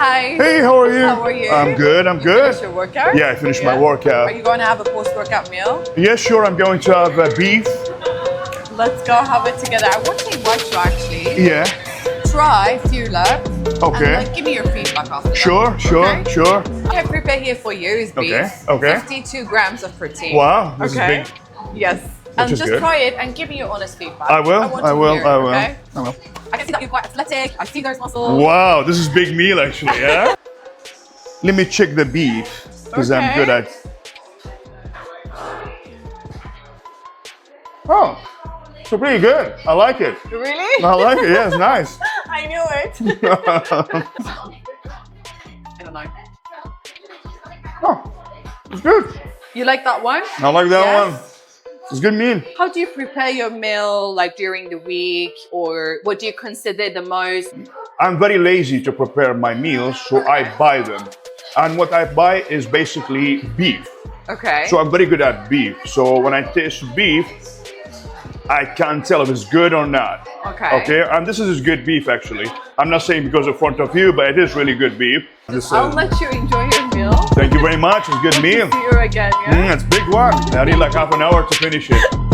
Hi. Hey, how are you? How are you? I'm good, I'm You good. finished your workout? Yeah, I finished my Are workout. you going to have a post-workout meal? Yeah, sure, I'm going to have beef. Let's go have it together. I want to invite you actually. Yeah, Try a few laps. Okay. And give me your feedback after that. sure, Okay? sure. What I prepare here for you is beef. Okay. 52 grams of protein. Wow, this is okay. big. Yes. And is just good. try it and give me your honest feedback. I will, want I to will, hear it, I will. Okay? I will. I can see that you're quite athletic. I see those muscles. Wow, this is big meal actually, yeah? Let me check the beef, because I'm Okay. good at... Oh, so pretty good. I like it. Really? I like it, yeah, it's nice. I knew it. I don't know. Oh, it's good. You like that one? I like that Yes. one. It's good meal. How do you prepare your meal like during the week, or what do you consider the most? I'm very lazy to prepare my meals, so I buy them. And what I buy is basically beef. Okay. So I'm very good at beef. So when I taste beef, I can't tell if it's good or not. Okay. Okay, and this is good beef actually. I'm not saying because in front of you, but it is really good beef. This I'll is, let you enjoy your meal. thank you very much. It's a good meal. See you again, yeah? It's a big one. I need like half an hour to finish it.